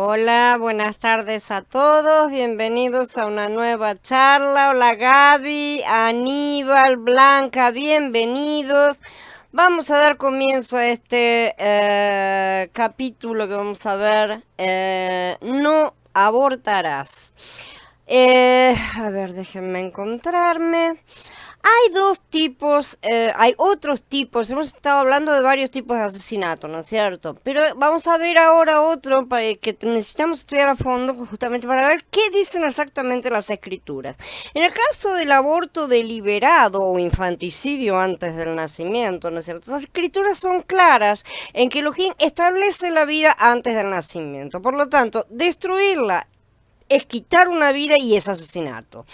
Hola, buenas tardes a todos, bienvenidos a una nueva charla. Hola Gaby, Aníbal, Blanca, bienvenidos. Vamos a dar comienzo a este capítulo que vamos a ver, no abortarás. A ver, déjenme encontrarme. Hay dos tipos, hay otros tipos, hemos estado hablando de varios tipos de asesinato, ¿no es cierto? Pero vamos a ver ahora otro que necesitamos estudiar a fondo justamente para ver qué dicen exactamente las escrituras. En el caso del aborto deliberado o infanticidio antes del nacimiento, ¿no es cierto? Las escrituras son claras en que Elohim establece la vida antes del nacimiento, por lo tanto, destruirla es quitar una vida y es asesinato.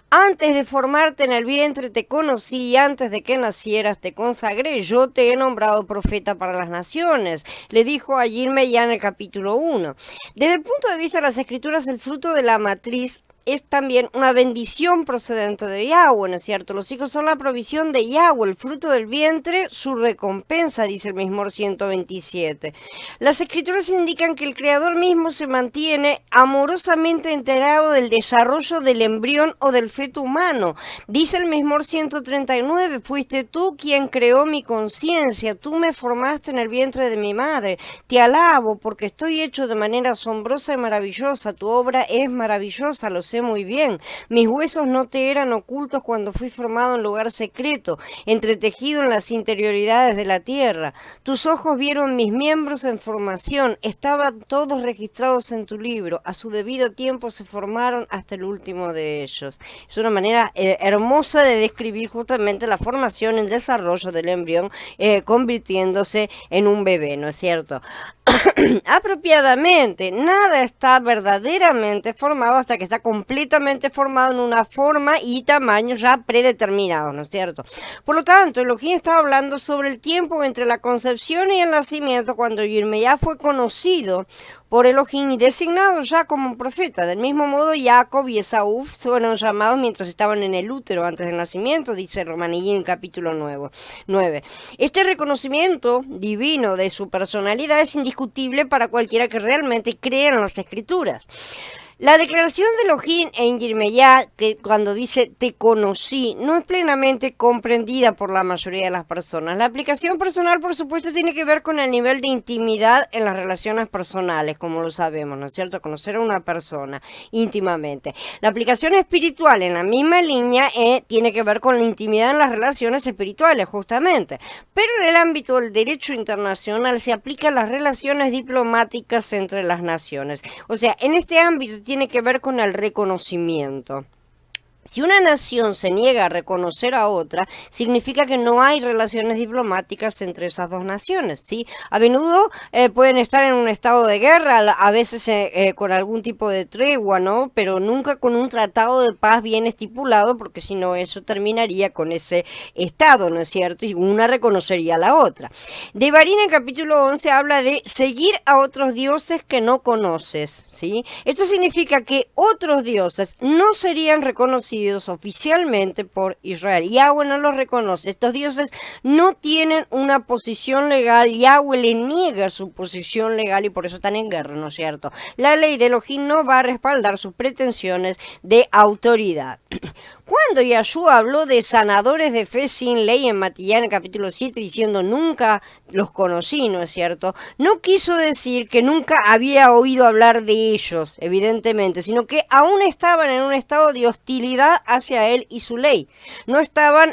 Antes de formarte en el vientre te conocí, y antes de que nacieras te consagré, yo te he nombrado profeta para las naciones, le dijo a Yirme ya en el capítulo 1. Desde el punto de vista de las escrituras, el fruto de la matriz es también una bendición procedente de Yahweh, ¿no es cierto? Los hijos son la provisión de Yahweh, el fruto del vientre, su recompensa, dice el Mismor 127. Las escrituras indican que el Creador mismo se mantiene amorosamente enterado del desarrollo del embrión o del feto humano. Dice el Mismor 139, fuiste tú quien creó mi conciencia, tú me formaste en el vientre de mi madre. Te alabo porque estoy hecho de manera asombrosa y maravillosa, tu obra es maravillosa, lo sé muy bien. Mis huesos no te eran ocultos cuando fui formado en lugar secreto, entretejido en las interioridades de la tierra. Tus ojos vieron mis miembros en formación, estaban todos registrados en tu libro. A su debido tiempo se formaron hasta el último de ellos. Es una manera hermosa de describir justamente la formación y el desarrollo del embrión convirtiéndose en un bebé, ¿no es cierto? Apropiadamente, nada está verdaderamente formado hasta que está completamente formado en una forma y tamaño ya predeterminados, ¿no es cierto? Por lo tanto, Elohim estaba hablando sobre el tiempo entre la concepción y el nacimiento, cuando Yirmeyah fue conocido por Elohim y designado ya como profeta. Del mismo modo, Jacob y Esaú fueron llamados mientras estaban en el útero antes del nacimiento, dice Romanillín capítulo 9. Este reconocimiento divino de su personalidad es indiscutible para cualquiera que realmente crea en las escrituras. La declaración de Elohim en Yirmeyah, que cuando dice te conocí, no es plenamente comprendida por la mayoría de las personas. La aplicación personal, por supuesto, tiene que ver con el nivel de intimidad en las relaciones personales, como lo sabemos, ¿no es cierto? Conocer a una persona íntimamente. La aplicación espiritual en la misma línea tiene que ver con la intimidad en las relaciones espirituales, justamente. Pero en el ámbito del derecho internacional se aplican las relaciones diplomáticas entre las naciones. O sea, en este ámbito tiene que ver con el reconocimiento. Si una nación se niega a reconocer a otra, significa que no hay relaciones diplomáticas entre esas dos naciones, ¿sí? A menudo pueden estar en un estado de guerra, a veces con algún tipo de tregua, ¿no? Pero nunca con un tratado de paz bien estipulado, porque si no eso terminaría con ese estado, ¿no es cierto? Y una reconocería a la otra. Devarim en el capítulo 11 habla de seguir a otros dioses que no conoces, ¿sí? Esto significa que otros dioses no serían reconocidos oficialmente por Israel. Yahweh no los reconoce. Estos dioses no tienen una posición legal. Yahweh le niega su posición legal y por eso están en guerra, ¿no es cierto? La ley de Elohim no va a respaldar sus pretensiones de autoridad. Cuando Yahshua habló de sanadores de fe sin ley en Matillán, en el capítulo 7, diciendo nunca los conocí, ¿no es cierto? No quiso decir que nunca había oído hablar de ellos, evidentemente, sino que aún estaban en un estado de hostilidad hacia él y su ley. No estaban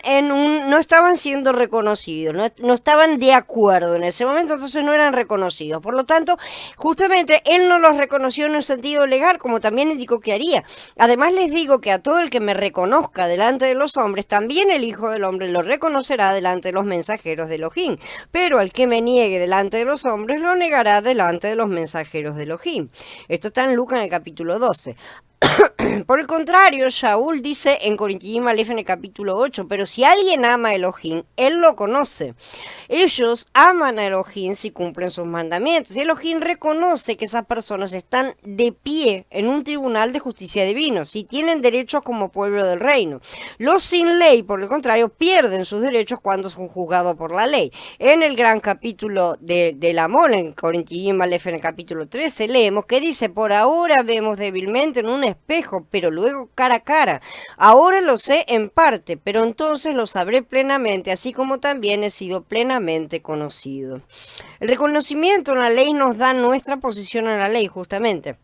siendo reconocidos, no estaban de acuerdo en ese momento, entonces no eran reconocidos. Por lo tanto, justamente él no los reconoció en un sentido legal, como también indicó que haría. Además les digo que a todo el que me reconozca delante de los hombres, también el Hijo del Hombre lo reconocerá delante de los mensajeros de Elohim. Pero al que me niegue delante de los hombres, lo negará delante de los mensajeros de Elohim. Esto está en Lucas en el capítulo 12. Por el contrario, Shaul dice en Corintiim Aleph en el capítulo 8, pero si alguien ama a Elohim, él lo conoce. Ellos aman a Elohim si cumplen sus mandamientos. Y Elohim reconoce que esas personas están de pie en un tribunal de justicia divino, si tienen derechos como pueblo del reino. Los sin ley, por el contrario, pierden sus derechos cuando son juzgados por la ley. En el gran capítulo del amor, en Corintiim Aleph en el capítulo 13, leemos que dice, por ahora vemos débilmente en un espejo, pero luego cara a cara. Ahora lo sé en parte, pero entonces lo sabré plenamente, así como también he sido plenamente conocido. El reconocimiento en la ley nos da nuestra posición en la ley, justamente.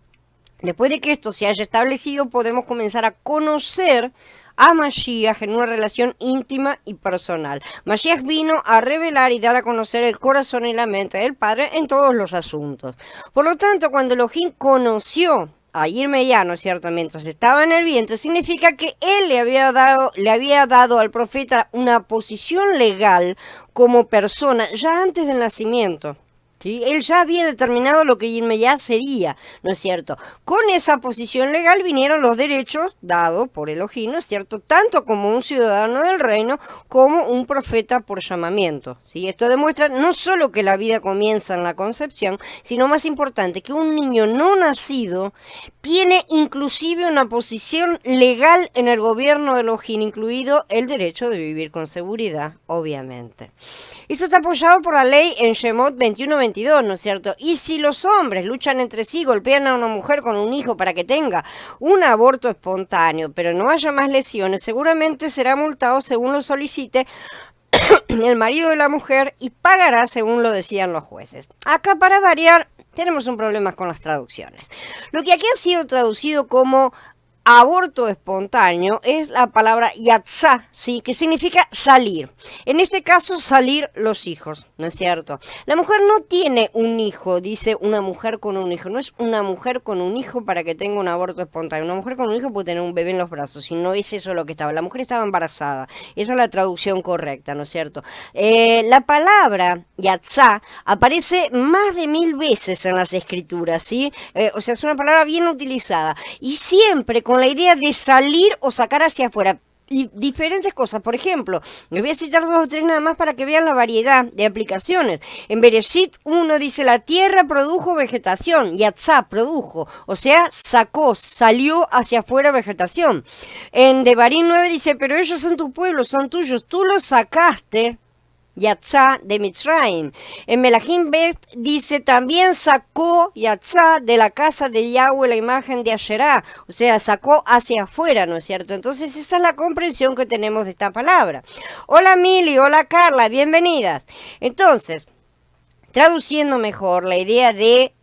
Después de que esto se haya establecido, podemos comenzar a conocer a Mashiach en una relación íntima y personal. Mashiach vino a revelar y dar a conocer el corazón y la mente del Padre en todos los asuntos. Por lo tanto, cuando Elohim conoció a Yirmeyá, ¿no es cierto?, mientras estaba en el vientre, significa que él le había dado al profeta una posición legal como persona ya antes del nacimiento. ¿Sí? Él ya había determinado lo que Yirmeyá sería, ¿no es cierto? Con esa posición legal vinieron los derechos dados por Elohim, ¿no es cierto? Tanto como un ciudadano del reino, como un profeta por llamamiento, ¿sí? Esto demuestra no solo que la vida comienza en la concepción, sino más importante, que un niño no nacido tiene inclusive una posición legal en el gobierno de Elohim, incluido el derecho de vivir con seguridad, obviamente. Esto está apoyado por la ley en Shemot 21:22, ¿no es cierto? Y si los hombres luchan entre sí, golpean a una mujer con un hijo para que tenga un aborto espontáneo, pero no haya más lesiones, seguramente será multado según lo solicite el marido de la mujer y pagará según lo decidan los jueces. Acá, para variar, tenemos un problema con las traducciones. Lo que aquí ha sido traducido como aborto espontáneo es la palabra yatzá, ¿sí?, que significa salir. En este caso, salir los hijos, ¿no es cierto? La mujer no tiene un hijo, dice una mujer con un hijo. No es una mujer con un hijo para que tenga un aborto espontáneo. Una mujer con un hijo puede tener un bebé en los brazos, y no es eso lo que estaba. La mujer estaba embarazada. Esa es la traducción correcta, ¿no es cierto? La palabra yatzá aparece más de 1000 veces en las escrituras, ¿sí? O sea, es una palabra bien utilizada. Y siempre con la idea de salir o sacar hacia afuera. Y diferentes cosas, por ejemplo, les voy a citar 2 o 3 nada más para que vean la variedad de aplicaciones. En Bereshit 1 dice, la tierra produjo vegetación, yatzá, produjo, o sea, sacó, salió hacia afuera vegetación. En Devarim 9 dice, pero ellos son tu pueblo, son tuyos, tú los sacaste, Yatzá, de Mitzrayim. En Melahim Bet dice, también sacó Yatzá de la casa de Yahweh la imagen de Asherá, o sea, sacó hacia afuera, ¿no es cierto? Entonces esa es la comprensión que tenemos de esta palabra. Hola Mili, hola Carla, bienvenidas. Entonces, traduciendo mejor la idea de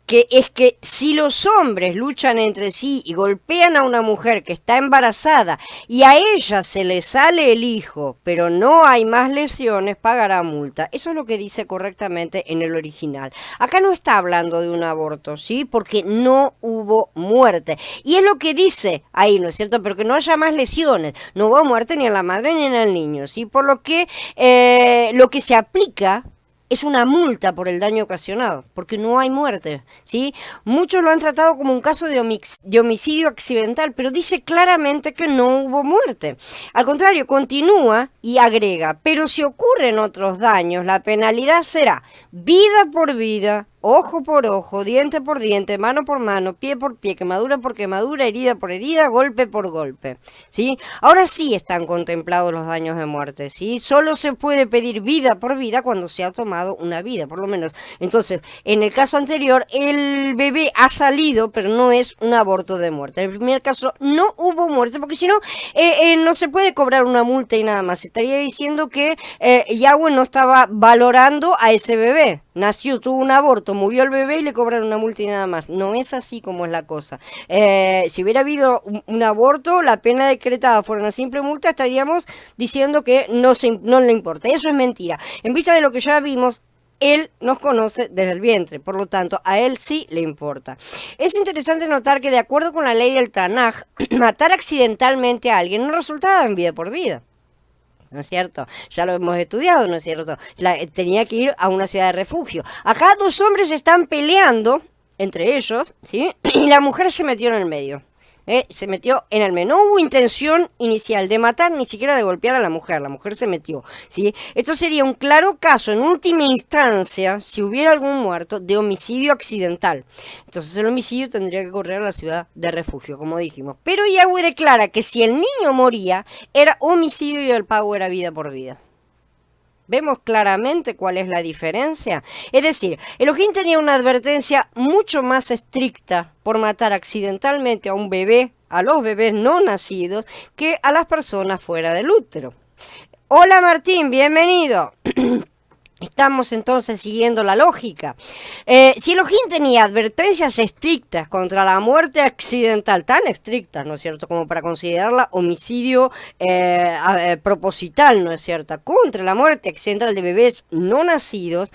que si los hombres luchan entre sí y golpean a una mujer que está embarazada y a ella se le sale el hijo, pero no hay más lesiones, pagará multa. Eso es lo que dice correctamente en el original. Acá no está hablando de un aborto, ¿sí? Porque no hubo muerte. Y es lo que dice ahí, ¿no es cierto? Pero que no haya más lesiones. No hubo muerte ni en la madre ni en el niño, ¿sí? Por lo que se aplica es una multa por el daño ocasionado, porque no hay muerte, ¿sí? Muchos lo han tratado como un caso de homicidio accidental, pero dice claramente que no hubo muerte. Al contrario, continúa y agrega, pero si ocurren otros daños, la penalidad será vida por vida, ojo por ojo, diente por diente, mano por mano, pie por pie, quemadura por quemadura, herida por herida, golpe por golpe, ¿sí? Ahora sí están contemplados los daños de muerte, ¿sí? Solo se puede pedir vida por vida cuando se ha tomado una vida, por lo menos. Entonces, en el caso anterior, el bebé ha salido, pero no es un aborto de muerte. En el primer caso, no hubo muerte, porque si no, no se puede cobrar una multa y nada más. Estaría diciendo que Yahweh no estaba valorando a ese bebé. Nació, tuvo un aborto, murió el bebé y le cobraron una multa y nada más. No es así como es la cosa. Si hubiera habido un aborto, la pena decretada fuera una simple multa, estaríamos diciendo que no le importa. Eso es mentira. En vista de lo que ya vimos, él nos conoce desde el vientre, por lo tanto, a él sí le importa. Es interesante notar que, de acuerdo con la ley del Tanaj, matar accidentalmente a alguien no resultaba en vida por vida. ¿No es cierto? Ya lo hemos estudiado, ¿no es cierto? Tenía que ir a una ciudad de refugio. Acá 2 hombres están peleando entre ellos, ¿sí? Y la mujer se metió en el medio. Se metió en el medio. No hubo intención inicial de matar, ni siquiera de golpear a la mujer se metió, ¿sí? Esto sería un claro caso, en última instancia, si hubiera algún muerto, de homicidio accidental. Entonces el homicidio tendría que correr a la ciudad de refugio, como dijimos. Pero Yahweh declara que si el niño moría, era homicidio y el pago era vida por vida. ¿Vemos claramente cuál es la diferencia? Es decir, Elohim tenía una advertencia mucho más estricta por matar accidentalmente a un bebé, a los bebés no nacidos, que a las personas fuera del útero. Hola Martín, bienvenido. Estamos entonces siguiendo la lógica. Si Elohim tenía advertencias estrictas contra la muerte accidental, tan estrictas, ¿no es cierto?, como para considerarla homicidio proposital, ¿no es cierto?, contra la muerte accidental de bebés no nacidos,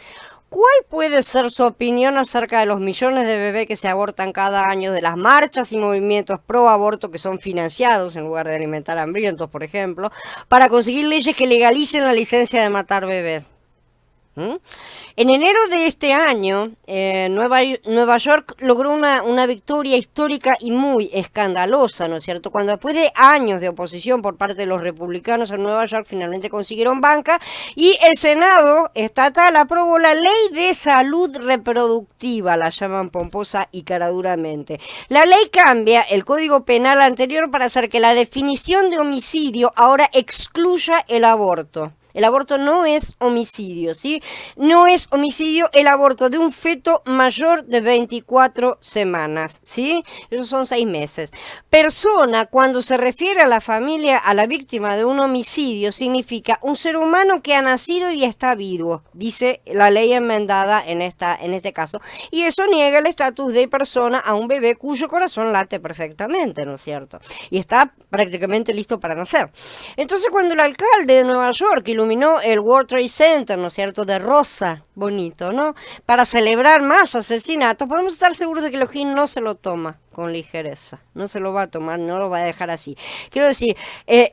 ¿cuál puede ser su opinión acerca de los millones de bebés que se abortan cada año, de las marchas y movimientos pro aborto que son financiados, en lugar de alimentar hambrientos, por ejemplo, para conseguir leyes que legalicen la licencia de matar bebés? En enero de este año, Nueva York logró una victoria histórica y muy escandalosa, ¿no es cierto? Cuando después de años de oposición por parte de los republicanos en Nueva York finalmente consiguieron banca y el Senado estatal aprobó la Ley de Salud Reproductiva, la llaman pomposa y caraduramente. La ley cambia el Código Penal anterior para hacer que la definición de homicidio ahora excluya el aborto. El aborto no es homicidio, ¿sí? No es homicidio el aborto de un feto mayor de 24 semanas, ¿sí? Esos son 6 meses. Persona, cuando se refiere a la familia, a la víctima de un homicidio, significa un ser humano que ha nacido y está vivo, dice la ley enmendada en este caso. Y eso niega el estatus de persona a un bebé cuyo corazón late perfectamente, ¿no es cierto? Y está prácticamente listo para nacer. Entonces, cuando el alcalde de Nueva York iluminó el World Trade Center, ¿no es cierto?, de rosa, bonito, ¿no?, para celebrar más asesinatos, podemos estar seguros de que Elohim no se lo toma con ligereza, no se lo va a tomar, no lo va a dejar así. Quiero decir,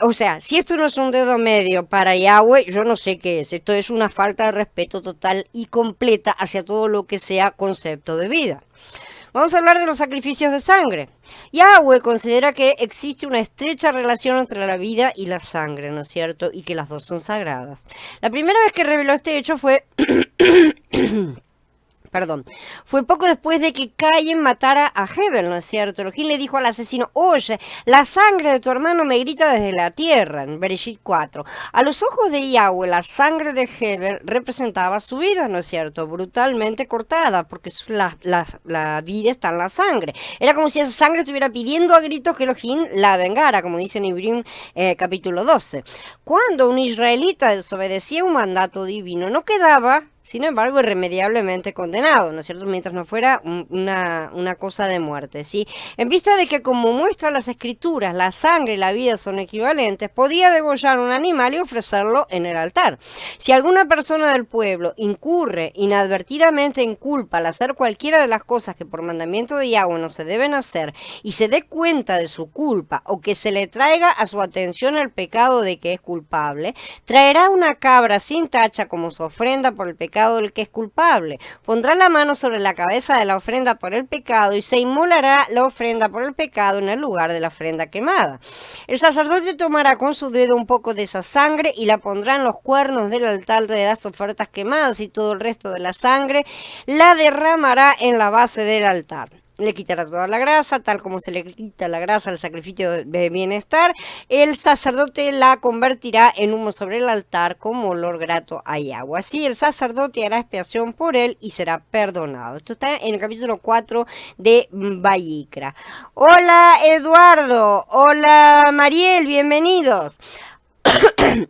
o sea, si esto no es un dedo medio para Yahweh, yo no sé qué es. Esto es una falta de respeto total y completa hacia todo lo que sea concepto de vida. Vamos a hablar de los sacrificios de sangre. Yahweh considera que existe una estrecha relación entre la vida y la sangre, ¿no es cierto? Y que las dos son sagradas. La primera vez que reveló este hecho fue... fue poco después de que Caín matara a Hebel, ¿no es cierto? Elohim le dijo al asesino: oye, la sangre de tu hermano me grita desde la tierra, en Bereshit 4. A los ojos de Yahweh, la sangre de Hebel representaba su vida, ¿no es cierto? Brutalmente cortada, porque la vida está en la sangre. Era como si esa sangre estuviera pidiendo a gritos que Elohim la vengara, como dice en Ibrim capítulo 12. Cuando un israelita desobedecía un mandato divino, no quedaba, sin embargo, irremediablemente condenado, ¿no es cierto?, mientras no fuera una cosa de muerte, ¿sí? En vista de que, como muestran las escrituras, la sangre y la vida son equivalentes, podía degollar un animal y ofrecerlo en el altar. Si alguna persona del pueblo incurre inadvertidamente en culpa al hacer cualquiera de las cosas que por mandamiento de Yahweh no se deben hacer, y se dé cuenta de su culpa, o que se le traiga a su atención el pecado de que es culpable, traerá una cabra sin tacha como su ofrenda por el pecado del que es culpable. Pondrá la mano sobre la cabeza de la ofrenda por el pecado y se inmolará la ofrenda por el pecado en el lugar de la ofrenda quemada. El sacerdote tomará con su dedo un poco de esa sangre y la pondrá en los cuernos del altar de las ofertas quemadas, y todo el resto de la sangre la derramará en la base del altar. Le quitará toda la grasa, tal como se le quita la grasa al sacrificio de bienestar. El sacerdote la convertirá en humo sobre el altar como olor grato a Yahweh. Así el sacerdote hará expiación por él y será perdonado. Esto está en el capítulo 4 de Vayikra. Hola Eduardo, hola Mariel, bienvenidos.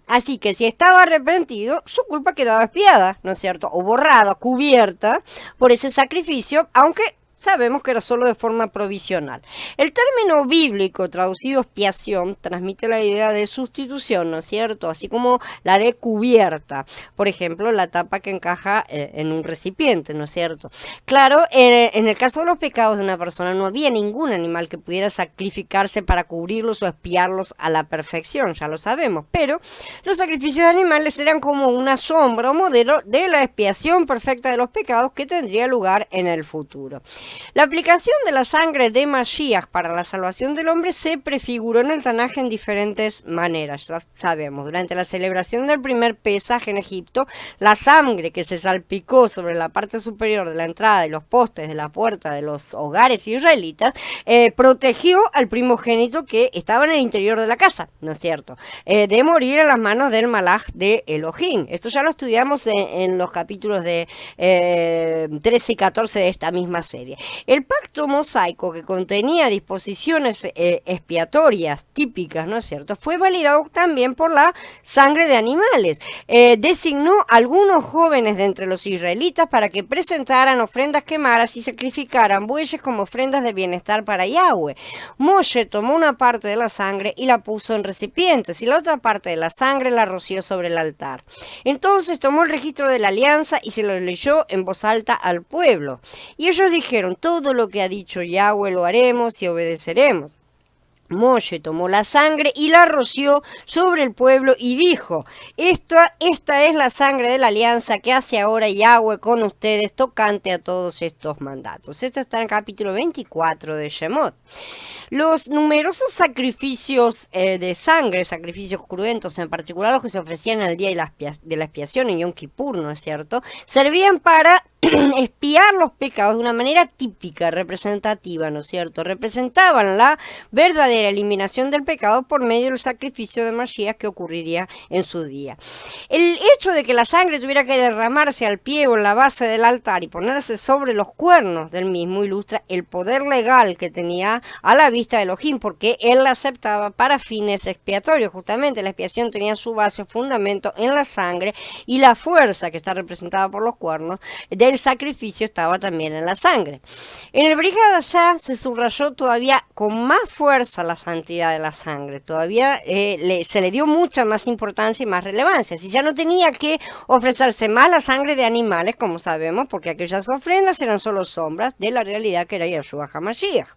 Así que si estaba arrepentido, su culpa quedaba expiada, ¿no es cierto?, o borrada, cubierta por ese sacrificio, aunque sabemos que era solo de forma provisional. El término bíblico traducido expiación transmite la idea de sustitución, ¿no es cierto?, así como la de cubierta. Por ejemplo, la tapa que encaja en un recipiente, ¿no es cierto? Claro, en el caso de los pecados de una persona no había ningún animal que pudiera sacrificarse para cubrirlos o expiarlos a la perfección, ya lo sabemos. Pero los sacrificios de animales eran como una sombra o modelo de la expiación perfecta de los pecados que tendría lugar en el futuro. La aplicación de la sangre de Mashiach para la salvación del hombre se prefiguró en el Tanaj en diferentes maneras. Ya sabemos, durante la celebración del primer Pesaj en Egipto, la sangre que se salpicó sobre la parte superior de la entrada y los postes de la puerta de los hogares israelitas protegió al primogénito que estaba en el interior de la casa, ¿no es cierto?, de morir a las manos del Malaj de Elohim. Esto ya lo estudiamos en los capítulos de 13 y 14 de esta misma serie. El pacto mosaico, que contenía disposiciones expiatorias típicas, ¿no es cierto?, fue validado también por la sangre de animales. Designó a algunos jóvenes de entre los israelitas para que presentaran ofrendas quemadas y sacrificaran bueyes como ofrendas de bienestar para Yahweh. Moshe tomó una parte de la sangre y la puso en recipientes y la otra parte de la sangre la roció sobre el altar. Entonces tomó el registro de la alianza y se lo leyó en voz alta al pueblo. Y ellos dijeron: todo lo que ha dicho Yahweh lo haremos y obedeceremos. Moshe tomó la sangre y la roció sobre el pueblo y dijo: esta es la sangre de la alianza que hace ahora Yahweh con ustedes tocante a todos estos mandatos. Esto está en el capítulo 24 de Shemot. Los numerosos sacrificios de sangre, sacrificios cruentos, en particular los que se ofrecían el día de la expiación en Yom Kippur, ¿no es cierto?, servían para expiar los pecados de una manera típica, representativa, ¿no es cierto? Representaban la verdadera eliminación del pecado por medio del sacrificio de Mashiach que ocurriría en su día. El hecho de que la sangre tuviera que derramarse al pie o en la base del altar y ponerse sobre los cuernos del mismo ilustra el poder legal que tenía a la vista de Elohim, porque él la aceptaba para fines expiatorios. Justamente la expiación tenía su base o fundamento en la sangre, y la fuerza que está representada por los cuernos del sacrificio estaba también en la sangre. En el Brit Hadashah se subrayó todavía con más fuerza la santidad de la sangre. Todavía se le dio mucha más importancia y más relevancia. Si ya no tenía que ofrecerse más la sangre de animales, como sabemos, porque aquellas ofrendas eran solo sombras de la realidad que era Yeshua HaMashiach.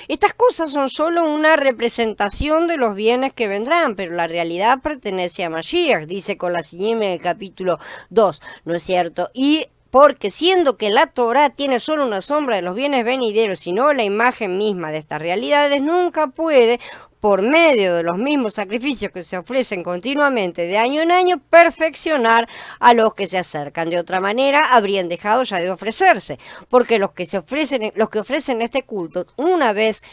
Estas cosas son solo una representación de los bienes que vendrán, pero la realidad pertenece a Mashiach, dice Colasillim en el capítulo 2, ¿no es cierto? Y porque siendo que la Torah tiene solo una sombra de los bienes venideros y no la imagen misma de estas realidades, nunca puede, por medio de los mismos sacrificios que se ofrecen continuamente de año en año, perfeccionar a los que se acercan. De otra manera, habrían dejado ya de ofrecerse, porque los que ofrecen este culto, una vez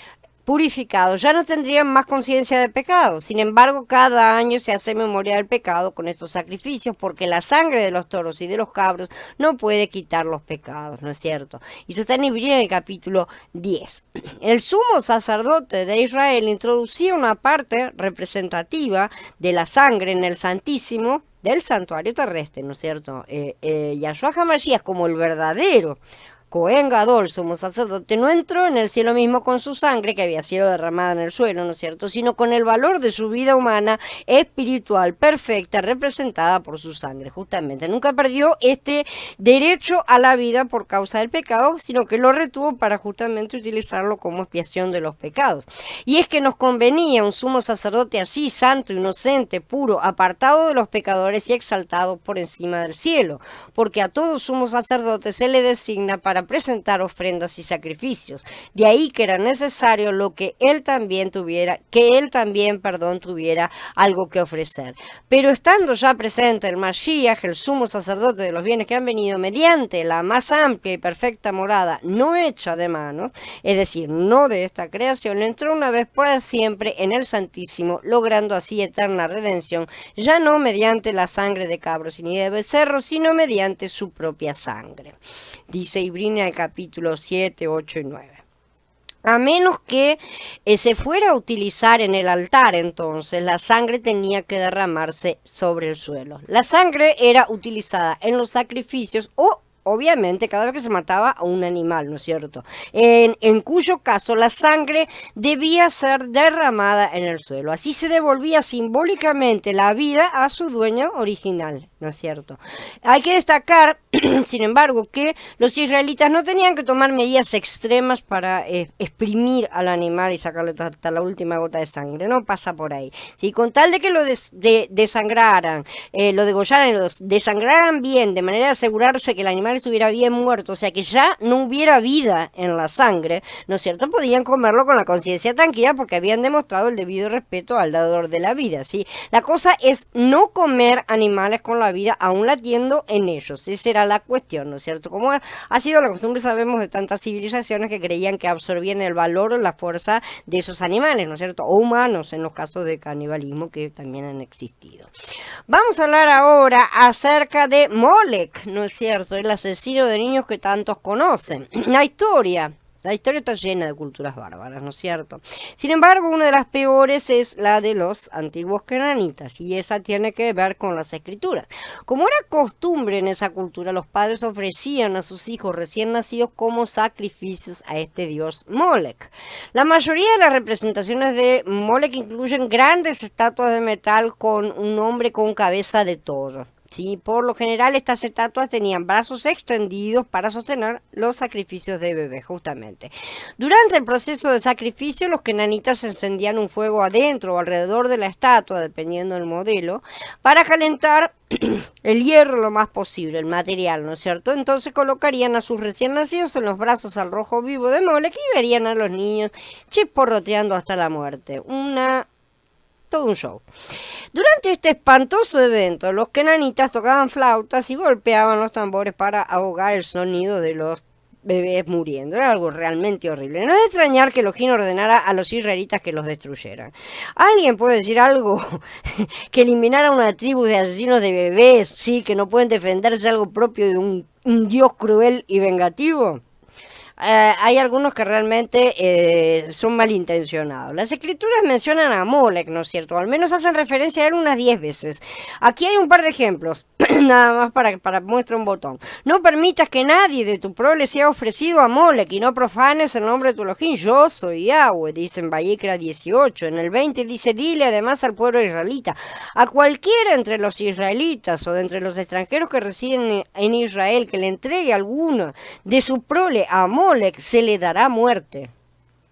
purificados, ya no tendrían más conciencia de pecado. Sin embargo, cada año se hace memoria del pecado con estos sacrificios, porque la sangre de los toros y de los cabros no puede quitar los pecados, ¿no es cierto? Y esto está en Ibrí en el capítulo 10. El sumo sacerdote de Israel introducía una parte representativa de la sangre en el Santísimo del santuario terrestre, ¿no es cierto? Yahshua HaMashiach, como el verdadero Cohen Gadol, sumo sacerdote, no entró en el cielo mismo con su sangre que había sido derramada en el suelo, ¿no es cierto?, sino con el valor de su vida humana espiritual perfecta, representada por su sangre. Justamente nunca perdió este derecho a la vida por causa del pecado, sino que lo retuvo para justamente utilizarlo como expiación de los pecados. Y es que nos convenía un sumo sacerdote así, santo, inocente, puro, apartado de los pecadores y exaltado por encima del cielo, porque a todo sumo sacerdote se le designa para presentar ofrendas y sacrificios. De ahí que era necesario que él también tuviera algo que ofrecer. Pero estando ya presente el Mashiach, el sumo sacerdote de los bienes que han venido, mediante la más amplia y perfecta morada, no hecha de manos, es decir, no de esta creación, entró una vez por siempre en el Santísimo, logrando así eterna redención, ya no mediante la sangre de cabros ni de becerros, sino mediante su propia sangre. Dice Ibrí en el capítulo 7, 8 y 9. A menos que se fuera a utilizar en el altar, entonces la sangre tenía que derramarse sobre el suelo. La sangre era utilizada en los sacrificios o obviamente cada vez que se mataba a un animal, ¿no es cierto?, en cuyo caso la sangre debía ser derramada en el suelo. Así se devolvía simbólicamente la vida a su dueño original, ¿no es cierto? Hay que destacar, sin embargo, que los israelitas no tenían que tomar medidas extremas para exprimir al animal y sacarle hasta la última gota de sangre. No pasa por ahí. Si con tal de que lo desangraran, lo degollaran y lo desangraran bien, de manera de asegurarse que el animal estuviera bien muerto, o sea que ya no hubiera vida en la sangre, ¿no es cierto? Podían comerlo con la conciencia tranquila porque habían demostrado el debido respeto al dador de la vida, ¿sí? La cosa es no comer animales con la vida, aún latiendo en ellos. Esa era la cuestión, ¿no es cierto? Como ha sido la costumbre, sabemos, de tantas civilizaciones que creían que absorbían el valor o la fuerza de esos animales, ¿no es cierto? O humanos, en los casos de canibalismo que también han existido. Vamos a hablar ahora acerca de Molech, ¿no es cierto? El asesino de niños que tantos conocen. La historia está llena de culturas bárbaras, ¿no es cierto? Sin embargo, una de las peores es la de los antiguos cananitas, y esa tiene que ver con las escrituras. Como era costumbre en esa cultura, los padres ofrecían a sus hijos recién nacidos como sacrificios a este dios Molech. La mayoría de las representaciones de Molech incluyen grandes estatuas de metal con un hombre con cabeza de toro. Sí, por lo general estas estatuas tenían brazos extendidos para sostener los sacrificios de bebé, justamente. Durante el proceso de sacrificio, los kenanitas encendían un fuego adentro o alrededor de la estatua, dependiendo del modelo, para calentar el hierro lo más posible, el material, ¿no es cierto? Entonces colocarían a sus recién nacidos en los brazos al rojo vivo de Molech y verían a los niños chisporroteando hasta la muerte. Todo un show. Durante este espantoso evento, los kenanitas tocaban flautas y golpeaban los tambores para ahogar el sonido de los bebés muriendo. Era algo realmente horrible. No es de extrañar que Elohim ordenara a los israelitas que los destruyeran. ¿Alguien puede decir algo que eliminara una tribu de asesinos de bebés, sí, que no pueden defenderse, algo propio de un Dios cruel y vengativo? Hay algunos que realmente son malintencionados. Las escrituras mencionan a Molech, ¿no es cierto? Al menos hacen referencia a él unas 10 veces. Aquí hay un par de ejemplos, nada más para muestra un botón. No permitas que nadie de tu prole sea ofrecido a Molech y no profanes el nombre de tu Elohim. Yo soy Yahweh, dice en Vayikra 18. En el 20 dice, dile además al pueblo israelita, a cualquiera entre los israelitas o de entre los extranjeros que residen en Israel, que le entregue alguno de su prole a Molech, se le dará muerte.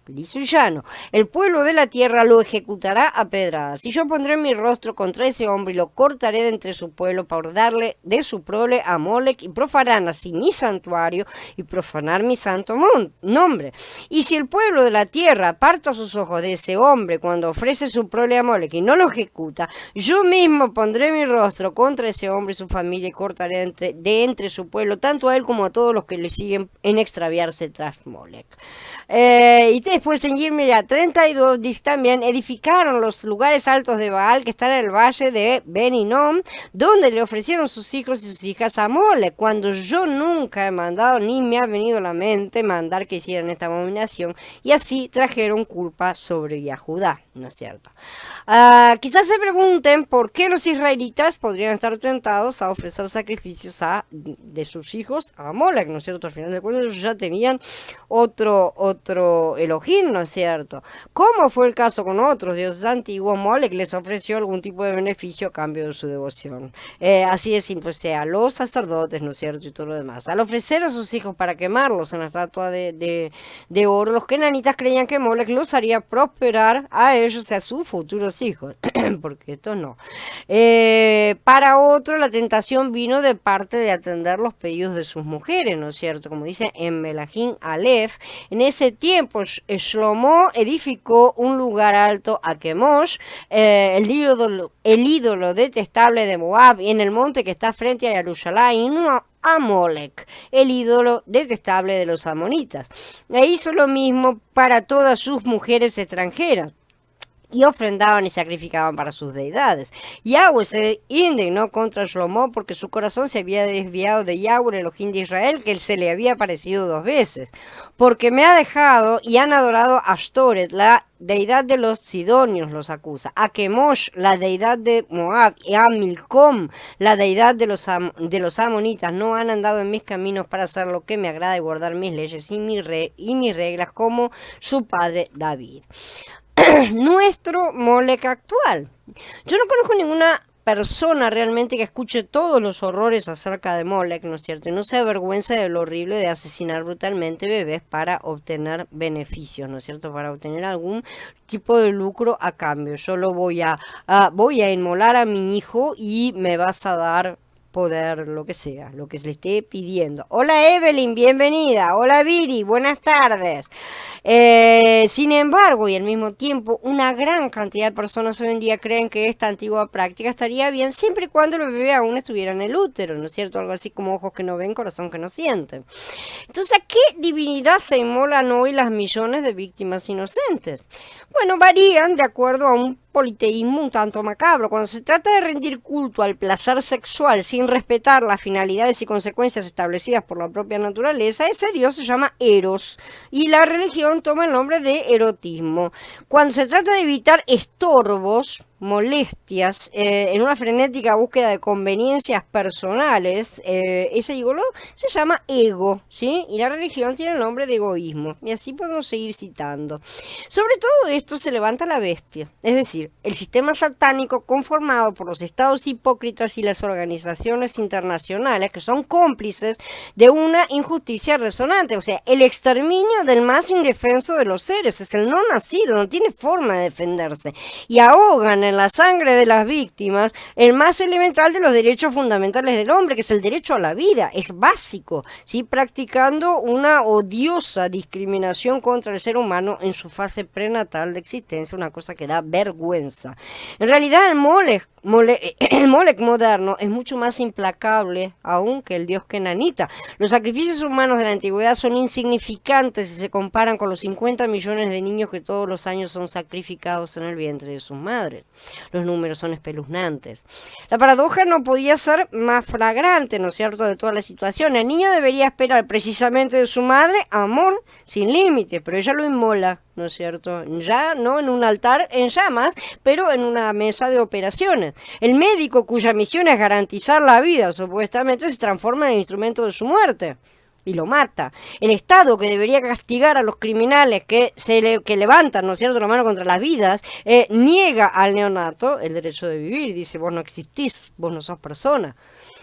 Liso y llano. El pueblo de la tierra lo ejecutará a pedradas. Y yo pondré mi rostro contra ese hombre y lo cortaré de entre su pueblo para darle de su prole a Molech, y profanarán así mi santuario y profanar mi santo nombre. Y si el pueblo de la tierra aparta sus ojos de ese hombre cuando ofrece su prole a Molech y no lo ejecuta, yo mismo pondré mi rostro contra ese hombre y su familia y cortaré de entre su pueblo tanto a él como a todos los que le siguen en extraviarse tras Molech. Y después en Yirmiyah 32 dice también, edificaron los lugares altos de Baal que están en el valle de Ben Hinnom, donde le ofrecieron sus hijos y sus hijas a Molech, cuando yo nunca he mandado ni me ha venido a la mente mandar que hicieran esta abominación, y así trajeron culpa sobre Yahudá, ¿no es cierto? Quizás se pregunten por qué los israelitas podrían estar tentados a ofrecer sacrificios de sus hijos a Molech, ¿no es cierto? Al final de cuentas ellos ya tenían otro Elohim, ¿no es cierto? Como fue el caso con otros dioses antiguos, Molech les ofreció algún tipo de beneficio a cambio de su devoción. Así de simple, sea, los sacerdotes, ¿no es cierto? Y todo lo demás. Al ofrecer a sus hijos para quemarlos en la estatua de oro, los kenanitas creían que Molech los haría prosperar a ellos y a sus futuros hijos, porque esto no. Para otro, la tentación vino de parte de atender los pedidos de sus mujeres, ¿no es cierto? Como dice en Melahim Aleph, en ese tiempo Shlomo edificó un lugar alto a Kemosh, el ídolo detestable de Moab, en el monte que está frente a Jerusalén, a Molech, el ídolo detestable de los amonitas. E hizo lo mismo para todas sus mujeres extranjeras, y ofrendaban y sacrificaban para sus deidades. Yahweh se indignó contra Shlomo porque su corazón se había desviado de Yahweh, el Elohim de Israel, que él se le había aparecido 2 veces. Porque me ha dejado y han adorado a Ashtoret, la deidad de los sidonios, los acusa. A Kemosh, la deidad de Moab, y a Milcom, la deidad de los amonitas. No han andado en mis caminos para hacer lo que me agrada y guardar mis leyes y mis reglas como su padre David. Nuestro Molech actual. Yo no conozco ninguna persona realmente que escuche todos los horrores acerca de Molech, ¿no es cierto? Y no se avergüenza de lo horrible de asesinar brutalmente bebés para obtener beneficios, ¿no es cierto? Para obtener algún tipo de lucro a cambio. Yo lo voy a inmolar a mi hijo y me vas a dar poder, lo que sea, lo que se le esté pidiendo. Hola Evelyn, bienvenida. Hola Viri, buenas tardes. Sin embargo, y al mismo tiempo, una gran cantidad de personas hoy en día creen que esta antigua práctica estaría bien siempre y cuando el bebé aún estuviera en el útero, ¿no es cierto? Algo así como ojos que no ven, corazón que no siente. Entonces, ¿a qué divinidad se inmolan hoy las millones de víctimas inocentes? Bueno, varían de acuerdo a un politeísmo un tanto macabro. Cuando se trata de rendir culto al placer sexual sin respetar las finalidades y consecuencias establecidas por la propia naturaleza, ese dios se llama Eros y la religión toma el nombre de erotismo. Cuando se trata de evitar estorbos, molestias, en una frenética búsqueda de conveniencias personales, ese ídolo se llama ego, ¿sí? Y la religión tiene el nombre de egoísmo. Y así podemos seguir citando. Sobre todo esto se levanta la bestia, es decir, el sistema satánico conformado por los estados hipócritas y las organizaciones internacionales que son cómplices de una injusticia resonante, o sea, el exterminio del más indefenso de los seres, es el no nacido, no tiene forma de defenderse, y ahogan en la sangre de las víctimas el más elemental de los derechos fundamentales del hombre, que es el derecho a la vida, es básico, ¿sí? Practicando una odiosa discriminación contra el ser humano en su fase prenatal de existencia, una cosa que da vergüenza. En realidad el Molech moderno es mucho más implacable aún que el dios kenanita. Los sacrificios humanos de la antigüedad son insignificantes si se comparan con los 50 millones de niños que todos los años son sacrificados en el vientre de sus madres. Los números son espeluznantes. La paradoja no podía ser más flagrante, ¿no es cierto?, de toda la situación. El niño debería esperar precisamente de su madre amor sin límites, pero ella lo inmola, ¿no es cierto? Ya no en un altar en llamas, pero en una mesa de operaciones. El médico cuya misión es garantizar la vida, supuestamente, se transforma en el instrumento de su muerte y lo mata. El Estado, que debería castigar a los criminales que levantan, ¿no es cierto?, la mano contra las vidas, niega al neonato el derecho de vivir. Dice, vos no existís, vos no sos persona.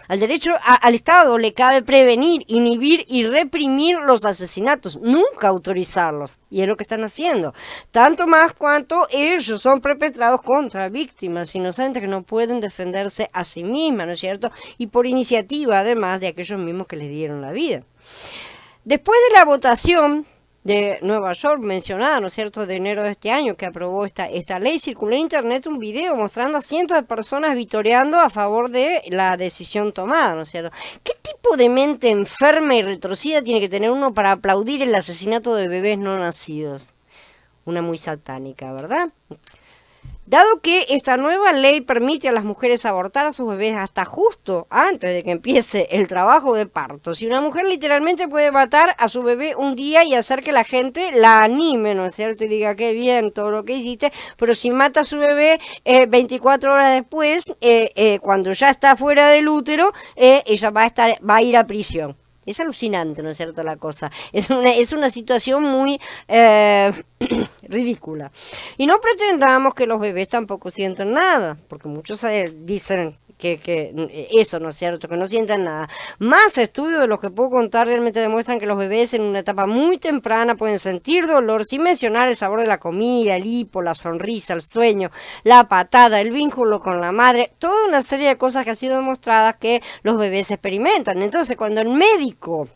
Al Estado le cabe prevenir, inhibir y reprimir los asesinatos, nunca autorizarlos. Y es lo que están haciendo. Tanto más cuanto ellos son perpetrados contra víctimas inocentes que no pueden defenderse a sí mismas, ¿no es cierto? Y por iniciativa, además, de aquellos mismos que les dieron la vida. Después de la votación de Nueva York mencionada, ¿no es cierto?, de enero de este año, que aprobó esta ley, circuló en internet un video mostrando a cientos de personas vitoreando a favor de la decisión tomada, ¿no es cierto? ¿Qué tipo de mente enferma y retorcida tiene que tener uno para aplaudir el asesinato de bebés no nacidos? Una muy satánica, ¿verdad? Dado que esta nueva ley permite a las mujeres abortar a sus bebés hasta justo antes de que empiece el trabajo de parto, si una mujer literalmente puede matar a su bebé un día y hacer que la gente la anime, ¿no es cierto?, y diga qué bien todo lo que hiciste, pero si mata a su bebé 24 horas después, cuando ya está fuera del útero, ella va a ir a prisión. Es alucinante, ¿no es cierto?, la cosa. Es una situación muy ridícula. Y no pretendamos que los bebés tampoco sienten nada, porque muchos dicen que eso, ¿no es cierto?, que no sienten nada. Más estudios de los que puedo contar realmente demuestran que los bebés en una etapa muy temprana pueden sentir dolor, sin mencionar el sabor de la comida, el hipo, la sonrisa, el sueño, la patada, el vínculo con la madre, toda una serie de cosas que han sido demostradas que los bebés experimentan. Entonces, cuando el médico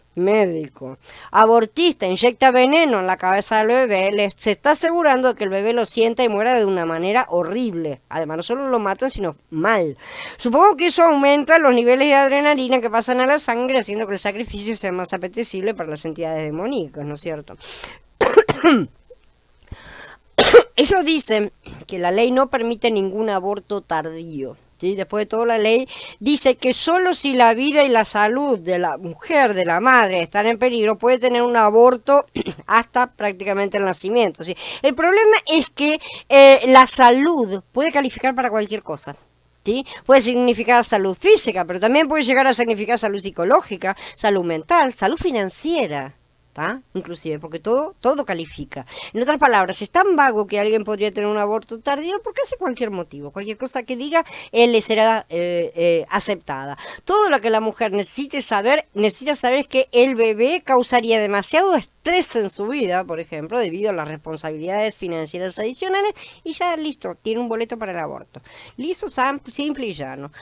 abortista inyecta veneno en la cabeza del bebé, se está asegurando de que el bebé lo sienta y muera de una manera horrible. Además, no solo lo matan, sino mal. Supongo que eso aumenta los niveles de adrenalina que pasan a la sangre, haciendo que el sacrificio sea más apetecible para las entidades demoníacas, ¿no es cierto? Ellos dicen que la ley no permite ningún aborto tardío. ¿Sí? Después de todo, la ley dice que solo si la vida y la salud de la mujer, de la madre, están en peligro, puede tener un aborto hasta prácticamente el nacimiento. ¿Sí? El problema es que la salud puede calificar para cualquier cosa. ¿Sí? Puede significar salud física, pero también puede llegar a significar salud psicológica, salud mental, salud financiera. Inclusive, porque todo califica. En otras palabras, es tan vago que alguien podría tener un aborto tardío porque hace cualquier motivo, cualquier cosa que diga, él le será aceptada. Todo lo que la mujer necesita saber es que el bebé causaría demasiado estrés en su vida, por ejemplo, debido a las responsabilidades financieras adicionales, y ya listo, tiene un boleto para el aborto. Listo, simple y llano.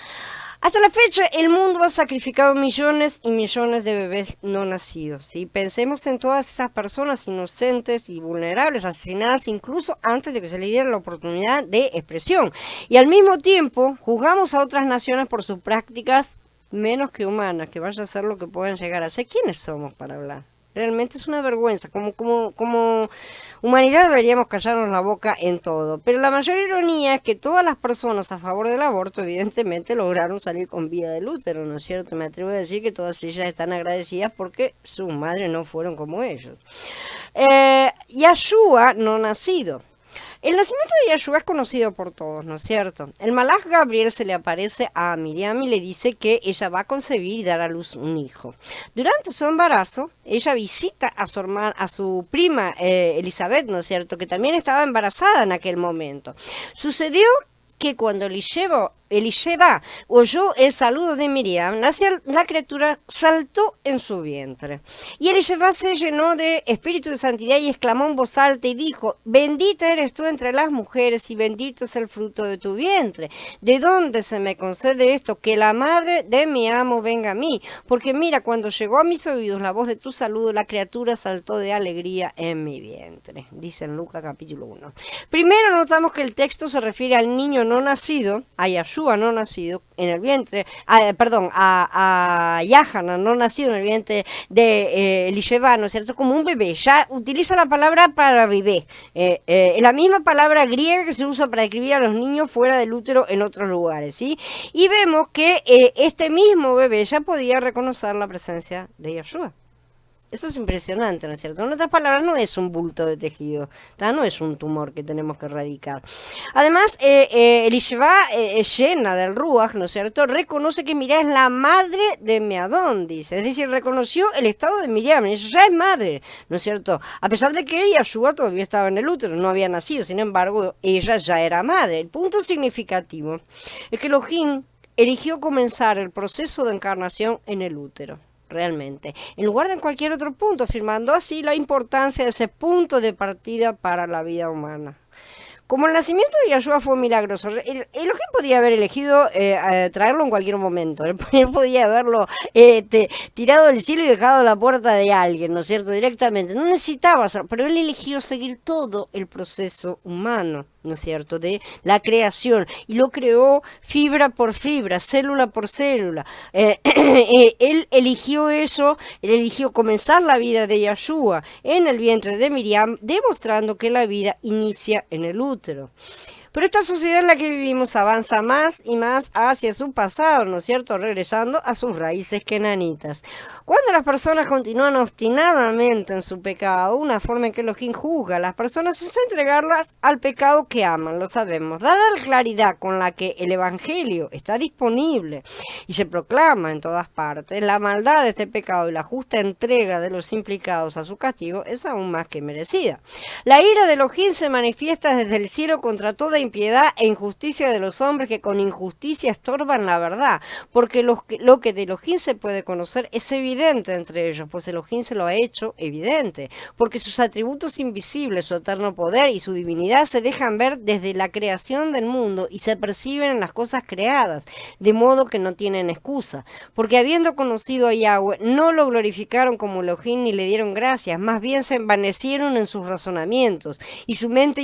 Hasta la fecha, el mundo ha sacrificado millones y millones de bebés no nacidos, ¿sí? Pensemos en todas esas personas inocentes y vulnerables, asesinadas incluso antes de que se les diera la oportunidad de expresión. Y al mismo tiempo, juzgamos a otras naciones por sus prácticas menos que humanas, que vaya a ser lo que puedan llegar a ser. ¿Quiénes somos para hablar? Realmente es una vergüenza. Como humanidad deberíamos callarnos la boca en todo. Pero la mayor ironía es que todas las personas a favor del aborto evidentemente lograron salir con vida del útero, ¿no es cierto? Me atrevo a decir que todas ellas están agradecidas porque sus madres no fueron como ellos. Yahshua no nacido. El nacimiento de Yahshua es conocido por todos, ¿no es cierto? El malaj Gabriel se le aparece a Miriam y le dice que ella va a concebir y dar a luz un hijo. Durante su embarazo, ella visita a su prima Elizabeth, ¿no es cierto?, que también estaba embarazada en aquel momento. Sucedió que cuando Elisheba oyó el saludo de Miriam, la criatura saltó en su vientre. Y Elisheba se llenó de espíritu de santidad y exclamó en voz alta y dijo: bendita eres tú entre las mujeres y bendito es el fruto de tu vientre. ¿De dónde se me concede esto? Que la madre de mi amo venga a mí. Porque mira, cuando llegó a mis oídos la voz de tu saludo, la criatura saltó de alegría en mi vientre. Dice en Lucas capítulo 1. Primero notamos que el texto se refiere al niño no nacido, a Yahshua no nacido en el vientre, a Yahana no nacido en el vientre de Elisheba, ¿no es cierto?, como un bebé. Ya utiliza la palabra para bebé, la misma palabra griega que se usa para describir a los niños fuera del útero en otros lugares, ¿sí? Y vemos que este mismo bebé ya podía reconocer la presencia de Yahshua. Eso es impresionante, ¿no es cierto? En otras palabras, no es un bulto de tejido, no es un tumor que tenemos que erradicar. Además, Elisheba, llena del Ruach, ¿no es cierto?, reconoce que Miriam es la madre de Meadón, dice. Es decir, reconoció el estado de Miriam, ella ya es madre, ¿no es cierto? A pesar de que Yahshua todavía estaba en el útero, no había nacido, sin embargo, ella ya era madre. El punto significativo es que Elohim eligió comenzar el proceso de encarnación en el útero. Realmente, en lugar de en cualquier otro punto, afirmando así la importancia de ese punto de partida para la vida humana. Como el nacimiento de Yahshua fue milagroso, Elohim podía haber elegido traerlo en cualquier momento. Él podía haberlo tirado del cielo y dejado a la puerta de alguien, ¿no es cierto?, directamente. No necesitaba hacerlo, pero él eligió seguir todo el proceso humano, ¿no es cierto?, de la creación, y lo creó fibra por fibra, célula por célula. Él eligió eso, él eligió comenzar la vida de Yahshua en el vientre de Miriam, demostrando que la vida inicia en el útero. Pero esta sociedad en la que vivimos avanza más y más hacia su pasado, ¿no es cierto?, regresando a sus raíces kenanitas. Cuando las personas continúan obstinadamente en su pecado, una forma en que Elohim juzga a las personas es entregarlas al pecado que aman, lo sabemos. Dada la claridad con la que el Evangelio está disponible y se proclama en todas partes, la maldad de este pecado y la justa entrega de los implicados a su castigo es aún más que merecida. La ira de Elohim se manifiesta desde el cielo contra toda impiedad e injusticia de los hombres que con injusticia estorban la verdad, porque lo que de Elohim se puede conocer es evidente entre ellos, pues Elohim se lo ha hecho evidente, porque sus atributos invisibles, su eterno poder y su divinidad se dejan ver desde la creación del mundo y se perciben en las cosas creadas, de modo que no tienen excusa, porque habiendo conocido a Yahweh, no lo glorificaron como Elohim ni le dieron gracias, más bien se envanecieron en sus razonamientos, y su mente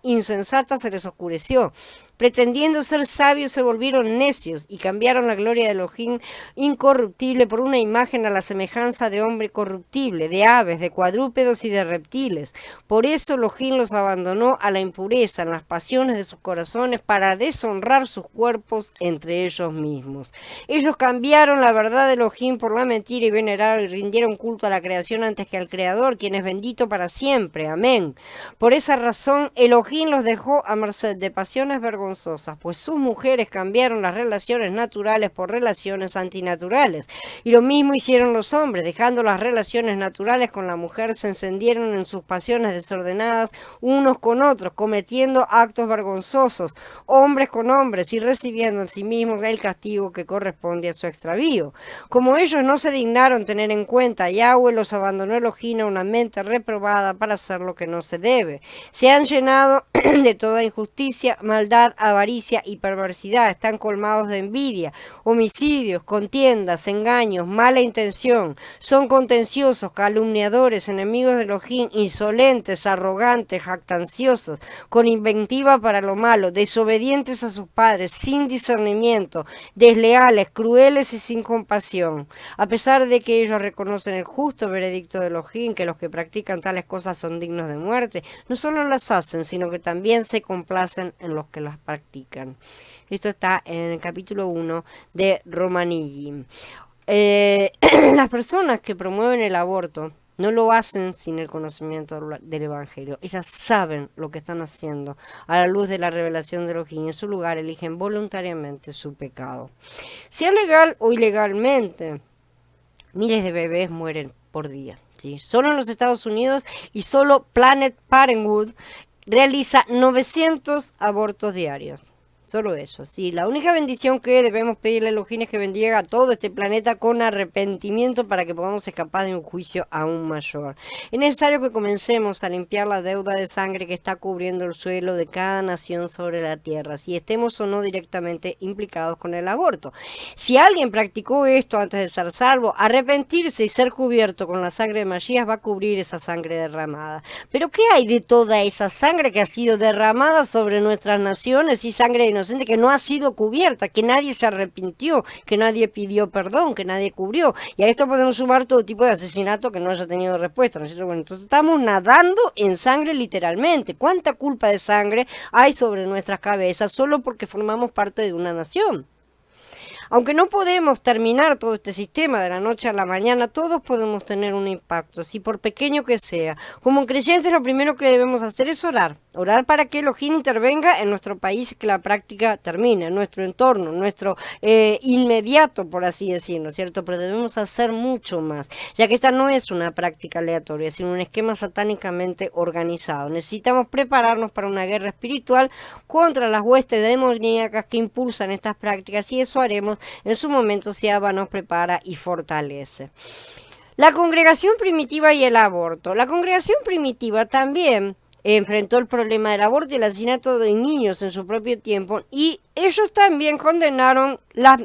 insensata se les oscureció. Pretendiendo ser sabios se volvieron necios y cambiaron la gloria de Elohim incorruptible por una imagen a la semejanza de hombre corruptible, de aves, de cuadrúpedos y de reptiles. Por eso Elohim los abandonó a la impureza en las pasiones de sus corazones para deshonrar sus cuerpos entre ellos mismos. Ellos cambiaron la verdad de Elohim por la mentira y veneraron y rindieron culto a la creación antes que al Creador, quien es bendito para siempre. Amén. Por esa razón Elohim los dejó a merced de pasiones vergonzosas, pues sus mujeres cambiaron las relaciones naturales por relaciones antinaturales. Y lo mismo hicieron los hombres, dejando las relaciones naturales con la mujer, se encendieron en sus pasiones desordenadas unos con otros, cometiendo actos vergonzosos, hombres con hombres, y recibiendo en sí mismos el castigo que corresponde a su extravío. Como ellos no se dignaron tener en cuenta, Yahweh los abandonó Elohim a una mente reprobada para hacer lo que no se debe. Se han llenado de toda injusticia injusticia, maldad, avaricia y perversidad. Están colmados de envidia, homicidios, contiendas, engaños, mala intención. Son contenciosos, calumniadores, enemigos de Elohim, insolentes, arrogantes, jactanciosos, con inventiva para lo malo, desobedientes a sus padres, sin discernimiento, desleales, crueles y sin compasión. A pesar de que ellos reconocen el justo veredicto de Elohim, que los que practican tales cosas son dignos de muerte, no solo las hacen, sino que también se complacen en los que las practican. Esto está en el capítulo 1 de Romanilli. Las personas que promueven el aborto no lo hacen sin el conocimiento del Evangelio. Ellas saben lo que están haciendo a la luz de la revelación de Elohim. En su lugar eligen voluntariamente su pecado. Sea legal o ilegalmente, miles de bebés mueren por día. ¿Sí? Solo en los Estados Unidos y solo Planned Parenthood realiza 900 abortos diarios. Solo eso, sí. La única bendición que debemos pedirle a Elohim es que bendiga a todo este planeta con arrepentimiento para que podamos escapar de un juicio aún mayor. Es necesario que comencemos a limpiar la deuda de sangre que está cubriendo el suelo de cada nación sobre la tierra, si estemos o no directamente implicados con el aborto. Si alguien practicó esto antes de ser salvo, arrepentirse y ser cubierto con la sangre de Mashiach va a cubrir esa sangre derramada. Pero ¿qué hay de toda esa sangre que ha sido derramada sobre nuestras naciones y sangre inocente que no ha sido cubierta, que nadie se arrepintió, que nadie pidió perdón, que nadie cubrió? Y a esto podemos sumar todo tipo de asesinato que no haya tenido respuesta, ¿no es cierto? Bueno, entonces estamos nadando en sangre literalmente. ¿Cuánta culpa de sangre hay sobre nuestras cabezas solo porque formamos parte de una nación? Aunque no podemos terminar todo este sistema de la noche a la mañana, todos podemos tener un impacto, si por pequeño que sea. Como creyentes, lo primero que debemos hacer es orar. Orar para que Elohim intervenga en nuestro país y que la práctica termine, en nuestro entorno, nuestro inmediato, por así decirlo, ¿cierto? Pero debemos hacer mucho más, ya que esta no es una práctica aleatoria, sino un esquema satánicamente organizado. Necesitamos prepararnos para una guerra espiritual contra las huestes demoníacas que impulsan estas prácticas, y eso haremos en su momento si Abba nos prepara y fortalece. La congregación primitiva y el aborto. La congregación primitiva también enfrentó el problema del aborto y el asesinato de niños en su propio tiempo, y ellos también condenaron las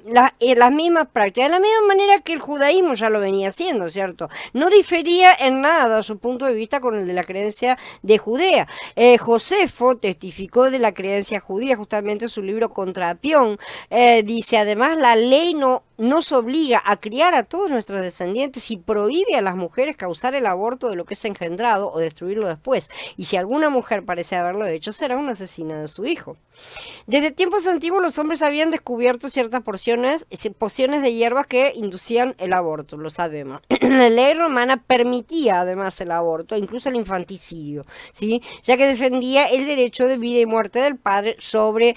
mismas prácticas, de la misma manera que el judaísmo ya lo venía haciendo, ¿cierto? No difería en nada su punto de vista con el de la creencia de Judea. Josefo testificó de la creencia judía justamente en su libro Contra Apión. Dice, además, la ley no nos obliga a criar a todos nuestros descendientes y prohíbe a las mujeres causar el aborto de lo que es engendrado o destruirlo después. Y si alguna mujer parece haberlo hecho, será una asesina de su hijo. Desde tiempos antiguos los hombres habían descubierto ciertas pociones de hierbas que inducían el aborto, lo sabemos. La ley romana permitía además el aborto, incluso el infanticidio, ¿sí? Ya que defendía el derecho de vida y muerte del padre sobre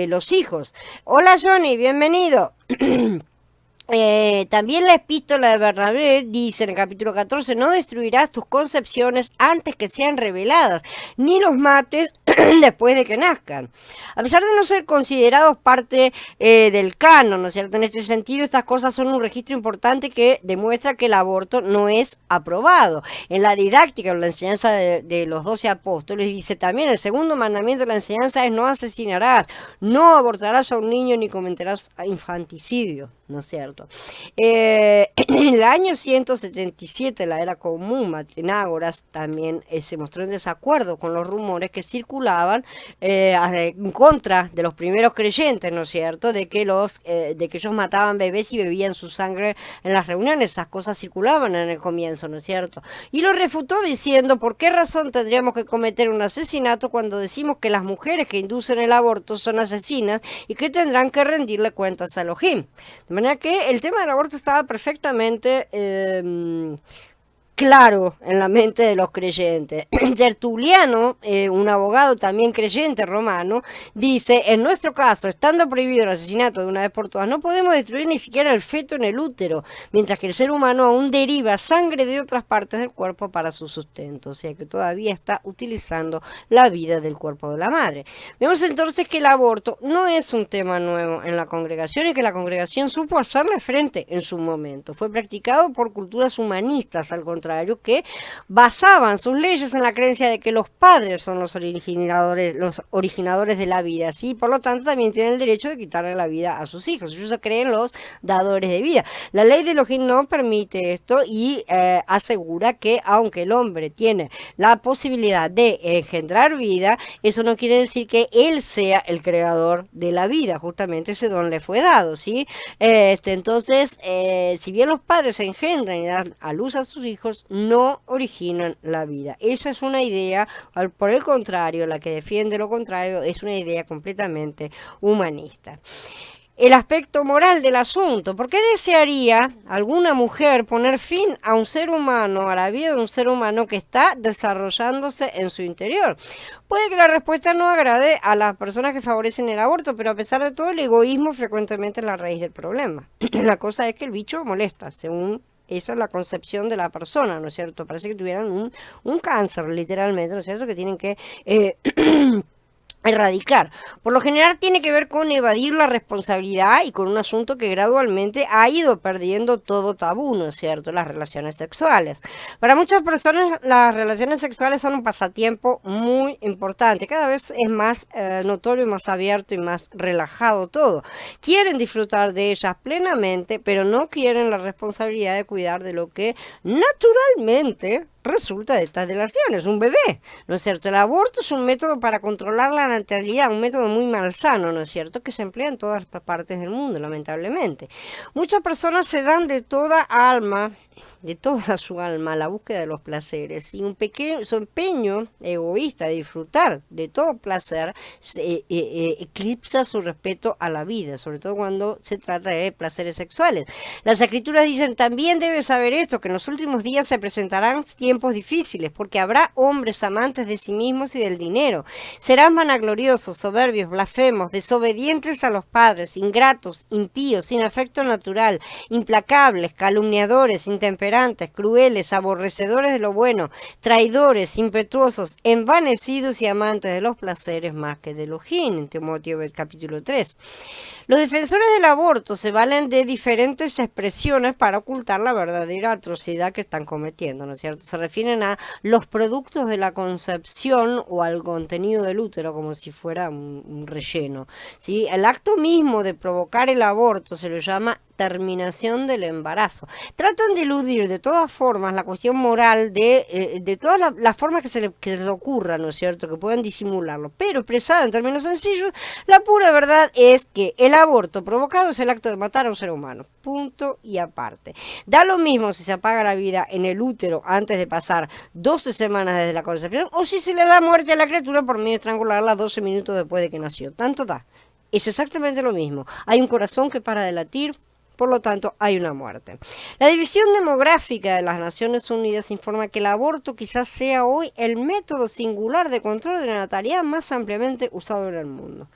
los hijos. Hola Johnny, bienvenido. También la epístola de Bernabé dice en el capítulo 14, no destruirás tus concepciones antes que sean reveladas, ni los mates después de que nazcan. A pesar de no ser considerados parte del canon, ¿no es cierto? En este sentido, estas cosas son un registro importante que demuestra que el aborto no es aprobado. En la didáctica o la enseñanza de los 12 apóstoles dice también, el segundo mandamiento de la enseñanza es no asesinarás, no abortarás a un niño ni cometerás infanticidio, ¿no es cierto? En el año 177, la era común, Anágoras también se mostró en desacuerdo con los rumores que circulaban en contra de los primeros creyentes, ¿no es cierto? De que ellos mataban bebés y bebían su sangre en las reuniones. Esas cosas circulaban en el comienzo, ¿no es cierto? Y lo refutó diciendo, ¿por qué razón tendríamos que cometer un asesinato cuando decimos que las mujeres que inducen el aborto son asesinas y que tendrán que rendirle cuentas a Elohim? De manera que el tema del aborto estaba perfectamente claro en la mente de los creyentes. Tertuliano, un abogado también creyente romano, dice, en nuestro caso, estando prohibido el asesinato de una vez por todas, no podemos destruir ni siquiera el feto en el útero, mientras que el ser humano aún deriva sangre de otras partes del cuerpo para su sustento, o sea que todavía está utilizando la vida del cuerpo de la madre. Vemos entonces que el aborto no es un tema nuevo en la congregación y que la congregación supo hacerle frente en su momento. Fue practicado por culturas humanistas, al contrario contrario, que basaban sus leyes en la creencia de que los padres son los originadores de la vida, ¿sí? Por lo tanto, también tienen el derecho de quitarle la vida a sus hijos. Ellos se creen los dadores de vida. La ley de Elohim no permite esto y asegura que aunque el hombre tiene la posibilidad de engendrar vida, eso no quiere decir que él sea el creador de la vida. Justamente ese don le fue dado, ¿sí? Entonces, si bien los padres engendran y dan a luz a sus hijos, no originan la vida. Esa es una idea, por el contrario, la que defiende lo contrario, es una idea completamente humanista. El aspecto moral del asunto. ¿Por qué desearía alguna mujer poner fin a un ser humano, a la vida de un ser humano que está desarrollándose en su interior? Puede que la respuesta no agrade a las personas que favorecen el aborto, pero a pesar de todo, el egoísmo frecuentemente es la raíz del problema. La cosa es que el bicho molesta, según esa es la concepción de la persona, ¿no es cierto? Parece que tuvieran un cáncer, literalmente, ¿no es cierto? Que tienen que erradicar. Por lo general tiene que ver con evadir la responsabilidad y con un asunto que gradualmente ha ido perdiendo todo tabú, ¿no es cierto? Las relaciones sexuales. Para muchas personas las relaciones sexuales son un pasatiempo muy importante. Cada vez es más notorio, más abierto y más relajado todo. Quieren disfrutar de ellas plenamente, pero no quieren la responsabilidad de cuidar de lo que naturalmente resulta de estas relaciones, un bebé, ¿no es cierto? El aborto es un método para controlar la natalidad, un método muy malsano, ¿no es cierto?, que se emplea en todas partes del mundo, lamentablemente. Muchas personas se dan de toda su alma a la búsqueda de los placeres, y su empeño egoísta de disfrutar de todo placer eclipsa su respeto a la vida, sobre todo cuando se trata de placeres sexuales. Las escrituras dicen: también debes saber esto, que en los últimos días se presentarán tiempos difíciles, porque habrá hombres amantes de sí mismos y del dinero, serán vanagloriosos, soberbios, blasfemos, desobedientes a los padres, ingratos, impíos, sin afecto natural, implacables, calumniadores, intemperantes, crueles, aborrecedores de lo bueno, traidores, impetuosos, envanecidos y amantes de los placeres más que de Elohim, en Timoteo capítulo 3. Los defensores del aborto se valen de diferentes expresiones para ocultar la verdadera atrocidad que están cometiendo, ¿no es cierto? Se refieren a los productos de la concepción o al contenido del útero como si fuera un relleno, ¿sí? El acto mismo de provocar el aborto se lo llama terminación del embarazo. Tratan de eludir de todas formas la cuestión moral de todas las formas que se les ocurra, ¿no es cierto?, que puedan disimularlo, pero expresada en términos sencillos, la pura verdad es que el aborto provocado es el acto de matar a un ser humano, punto y aparte. Da lo mismo si se apaga la vida en el útero antes de pasar 12 semanas desde la concepción, o si se le da muerte a la criatura por medio de estrangularla 12 minutos después de que nació. Tanto da. Es exactamente lo mismo. Hay un corazón que para de latir, por lo tanto, hay una muerte. La División Demográfica de las Naciones Unidas informa que el aborto quizás sea hoy el método singular de control de la natalidad más ampliamente usado en el mundo.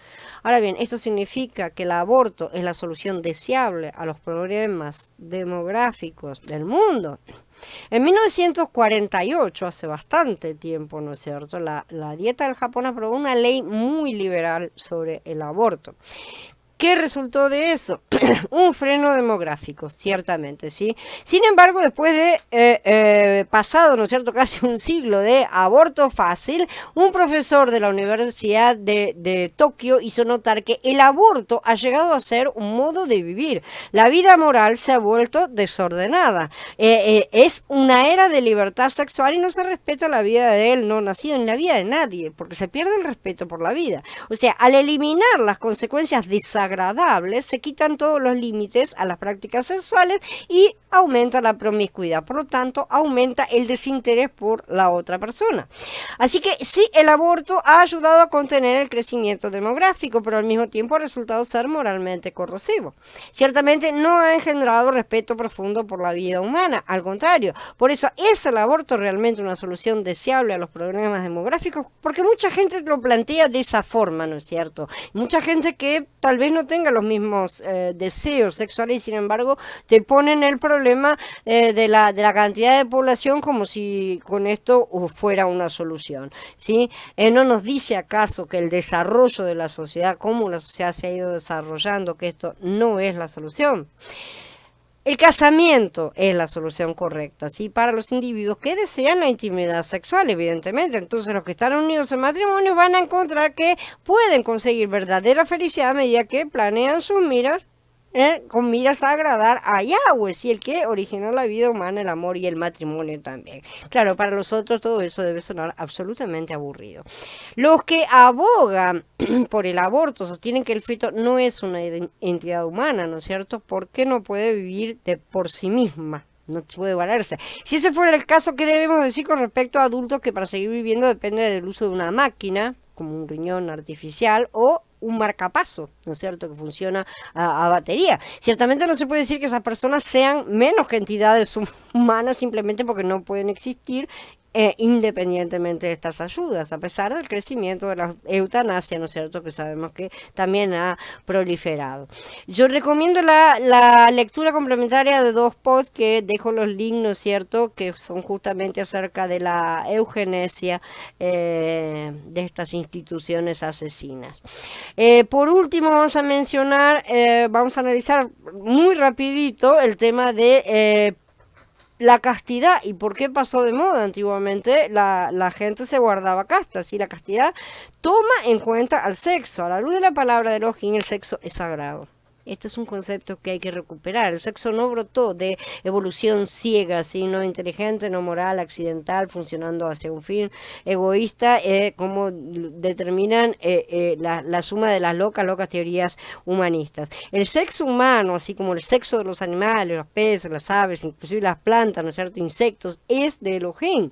Ahora bien, esto significa que el aborto es la solución deseable a los problemas demográficos del mundo. En 1948, hace bastante tiempo, ¿no es cierto?, la Dieta del Japón aprobó una ley muy liberal sobre el aborto. ¿Qué resultó de eso? Un freno demográfico, ciertamente, ¿sí? Sin embargo, después de pasado, ¿no es cierto?, casi un siglo de aborto fácil, un profesor de la Universidad de Tokio hizo notar que el aborto ha llegado a ser un modo de vivir. La vida moral se ha vuelto desordenada. Es una era de libertad sexual y no se respeta la vida del no nacido ni la vida de nadie, porque se pierde el respeto por la vida. O sea, al eliminar las consecuencias desagradables, se quitan todos los límites a las prácticas sexuales y aumenta la promiscuidad. Por lo tanto, aumenta el desinterés por la otra persona. Así que sí, el aborto ha ayudado a contener el crecimiento demográfico, pero al mismo tiempo ha resultado ser moralmente corrosivo. Ciertamente no ha engendrado respeto profundo por la vida humana. Al contrario, por eso es el aborto realmente una solución deseable a los problemas demográficos, porque mucha gente lo plantea de esa forma, ¿no es cierto? Mucha gente que tal vez no tenga los mismos deseos sexuales y sin embargo te ponen el problema de la cantidad de población como si con esto fuera una solución, ¿sí? ¿No nos dice acaso que el desarrollo de la sociedad, cómo la sociedad se ha ido desarrollando, que esto no es la solución? El casamiento es la solución correcta, ¿sí? Para los individuos que desean la intimidad sexual, evidentemente. Entonces, los que están unidos en matrimonio van a encontrar que pueden conseguir verdadera felicidad a medida que planean sus miras, con miras a agradar a Yahweh, ¿sí? El que originó la vida humana, el amor y el matrimonio también. Claro, para los otros todo eso debe sonar absolutamente aburrido. Los que abogan por el aborto sostienen que el feto no es una entidad humana, ¿no es cierto? Porque no puede vivir por sí misma. No puede valerse. Si ese fuera el caso, ¿qué debemos decir con respecto a adultos que para seguir viviendo depende del uso de una máquina, como un riñón artificial o un marcapaso, ¿no es cierto?, que funciona a batería? Ciertamente no se puede decir que esas personas sean menos que entidades humanas simplemente porque no pueden existir independientemente de estas ayudas, a pesar del crecimiento de la eutanasia, ¿no es cierto?, que sabemos que también ha proliferado. Yo recomiendo la lectura complementaria de dos posts que dejo los links, ¿no es cierto?, que son justamente acerca de la eugenesia de estas instituciones asesinas. Por último, vamos a mencionar, vamos a analizar muy rapidito el tema de la castidad y por qué pasó de moda. Antiguamente la gente se guardaba casta, ¿sí? La castidad toma en cuenta al sexo. A la luz de la palabra de Elohim, el sexo es sagrado. Este es un concepto que hay que recuperar. El sexo no brotó de evolución ciega, sino inteligente, no moral, accidental, funcionando hacia un fin egoísta, como determinan la suma de las locas teorías humanistas. El sexo humano, así como el sexo de los animales, los peces, las aves, inclusive las plantas, ¿no es cierto?, insectos, es de Elohim.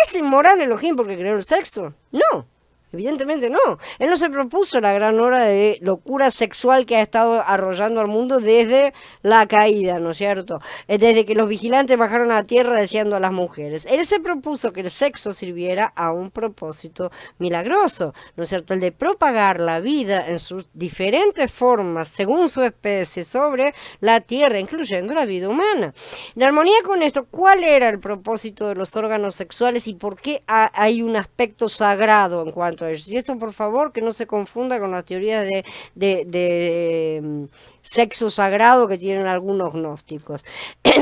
¿Es inmoral Elohim porque creó el sexo? No. Evidentemente no. Él no se propuso la gran hora de locura sexual que ha estado arrollando al mundo desde la caída, ¿no es cierto? Desde que los vigilantes bajaron a la tierra deseando a las mujeres. Él se propuso que el sexo sirviera a un propósito milagroso, ¿no es cierto? El de propagar la vida en sus diferentes formas, según su especie, sobre la tierra, incluyendo la vida humana. En armonía con esto, ¿cuál era el propósito de los órganos sexuales y por qué hay un aspecto sagrado en cuanto a eso? Y esto, por favor, que no se confunda con las teorías de sexo sagrado que tienen algunos gnósticos.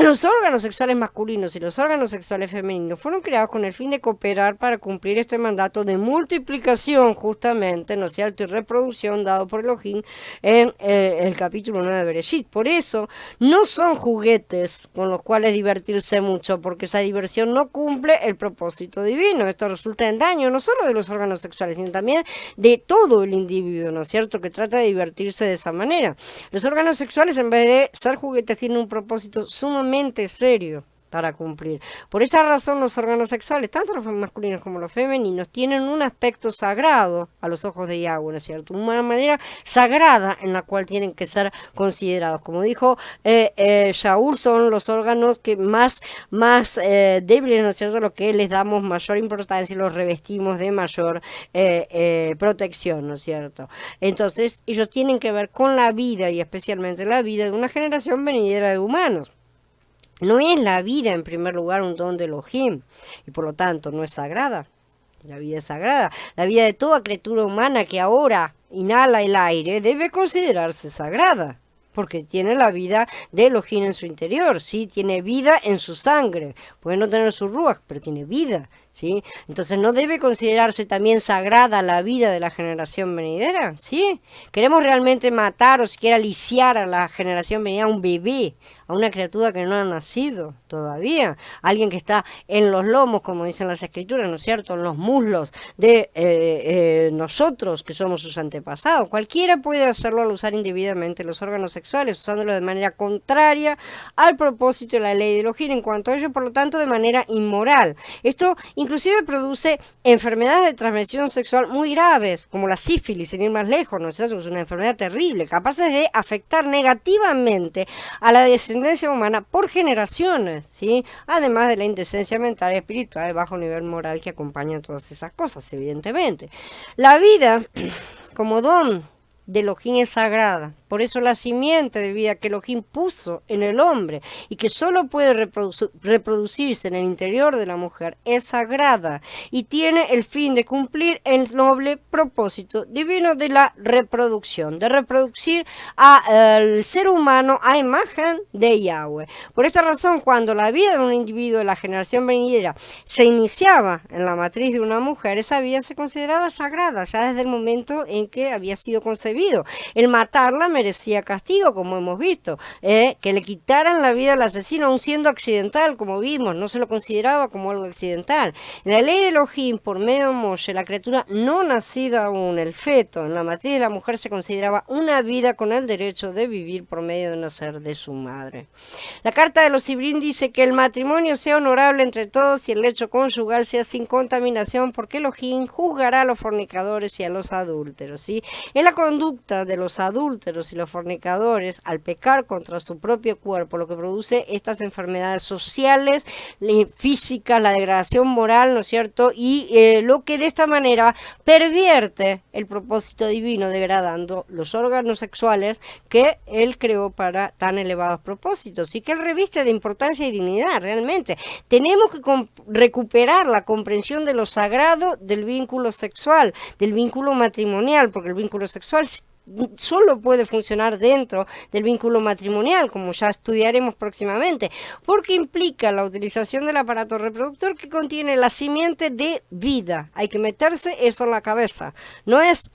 Los órganos sexuales masculinos y los órganos sexuales femeninos fueron creados con el fin de cooperar para cumplir este mandato de multiplicación, justamente, ¿no es cierto?, y reproducción dado por Elohim en el capítulo 9 de Bereshit. Por eso, no son juguetes con los cuales divertirse mucho, porque esa diversión no cumple el propósito divino. Esto resulta en daño no solo de los órganos sexuales, sino también de todo el individuo, ¿no es cierto?, que trata de divertirse de esa manera. Los órganos sexuales, en vez de ser juguetes, tienen un propósito sumamente serio para cumplir. Por esa razón, los órganos sexuales, tanto los masculinos como los femeninos, tienen un aspecto sagrado a los ojos de Yahweh, ¿no es cierto? Una manera sagrada en la cual tienen que ser considerados. Como dijo Shaul, son los órganos que más débiles, ¿no es cierto?, los que les damos mayor importancia y los revestimos de mayor protección, ¿no es cierto? Entonces, ellos tienen que ver con la vida y especialmente la vida de una generación venidera de humanos. No es la vida, en primer lugar, un don de Elohim, y por lo tanto no es sagrada. La vida es sagrada. La vida de toda criatura humana que ahora inhala el aire debe considerarse sagrada, porque tiene la vida de Elohim en su interior, ¿sí? Tiene vida en su sangre. Puede no tener su ruach, pero tiene vida, ¿sí? Entonces, ¿no debe considerarse también sagrada la vida de la generación venidera? ¿Sí? ¿Queremos realmente matar o siquiera lisiar a la generación venidera, a un bebé, a una criatura que no ha nacido todavía? Alguien que está en los lomos, como dicen las escrituras, ¿no es cierto?, en los muslos de nosotros, que somos sus antepasados. Cualquiera puede hacerlo al usar indebidamente los órganos sexuales, usándolo de manera contraria al propósito de la ley de Elohim en cuanto a ello, por lo tanto, de manera inmoral. Esto inclusive produce enfermedades de transmisión sexual muy graves, como la sífilis, sin ir más lejos, ¿no es cierto? Es una enfermedad terrible, capaces de afectar negativamente a la descendencia humana por generaciones, ¿sí? Además de la indecencia mental y espiritual, el bajo nivel moral que acompaña todas esas cosas, evidentemente. La vida, como don de Elohim, es sagrada. Por eso la simiente de vida que Elohim puso en el hombre y que solo puede reproducirse en el interior de la mujer es sagrada y tiene el fin de cumplir el noble propósito divino de la reproducción, de reproducir al ser humano a imagen de Yahweh. Por esta razón, cuando la vida de un individuo de la generación venidera se iniciaba en la matriz de una mujer, esa vida se consideraba sagrada ya desde el momento en que había sido concebido. El matarla merecía castigo, como hemos visto. Que le quitaran la vida al asesino, aun siendo accidental, como vimos, no se lo consideraba como algo accidental. En la ley de Elohim, por medio de Moshe, la criatura no nacida aún, el feto, en la matriz de la mujer se consideraba una vida con el derecho de vivir por medio de nacer de su madre. La carta de los Ibrín dice que el matrimonio sea honorable entre todos y el lecho conyugal sea sin contaminación, porque Elohim juzgará a los fornicadores y a los adúlteros. ¿Sí? En la conducta de los adúlteros y los fornicadores, al pecar contra su propio cuerpo, lo que produce estas enfermedades sociales, físicas, la degradación moral, ¿no es cierto? Y lo que de esta manera pervierte el propósito divino, degradando los órganos sexuales que él creó para tan elevados propósitos y que él reviste de importancia y dignidad realmente. Tenemos que recuperar la comprensión de lo sagrado del vínculo sexual, del vínculo matrimonial, porque el vínculo sexual solo puede funcionar dentro del vínculo matrimonial, como ya estudiaremos próximamente, porque implica la utilización del aparato reproductor que contiene la simiente de vida. Hay que meterse eso en la cabeza. No es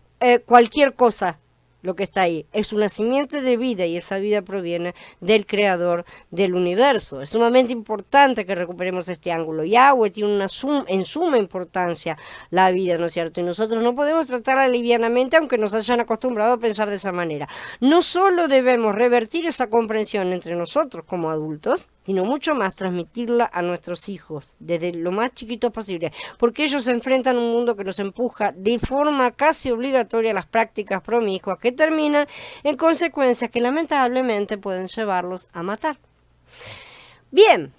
cualquier cosa lo que está ahí, es una simiente de vida y esa vida proviene del creador del universo. Es sumamente importante que recuperemos este ángulo. Yahweh tiene en suma importancia la vida, ¿no es cierto? Y nosotros no podemos tratarla livianamente, aunque nos hayan acostumbrado a pensar de esa manera. No solo debemos revertir esa comprensión entre nosotros como adultos, sino mucho más transmitirla a nuestros hijos desde lo más chiquitos posible, porque ellos se enfrentan a un mundo que los empuja de forma casi obligatoria a las prácticas promiscuas que terminan en consecuencias que lamentablemente pueden llevarlos a matar. Bien,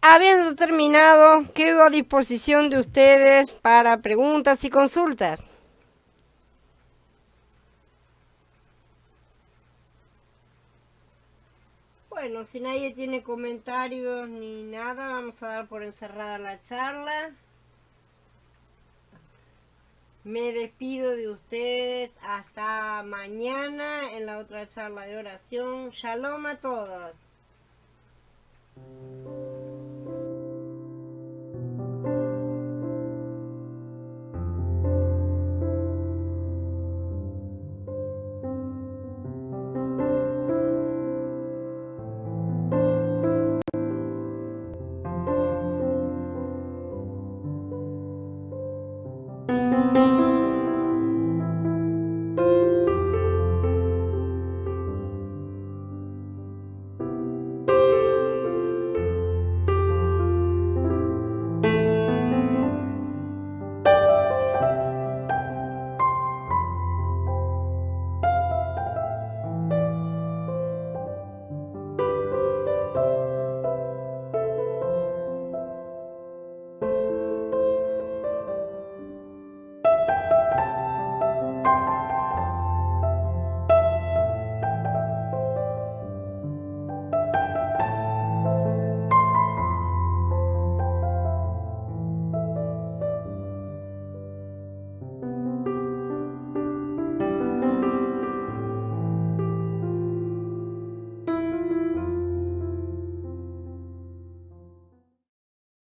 habiendo terminado, quedo a disposición de ustedes para preguntas y consultas. Bueno, si nadie tiene comentarios ni nada, vamos a dar por encerrada la charla. Me despido de ustedes hasta mañana en la otra charla de oración. Shalom a todos.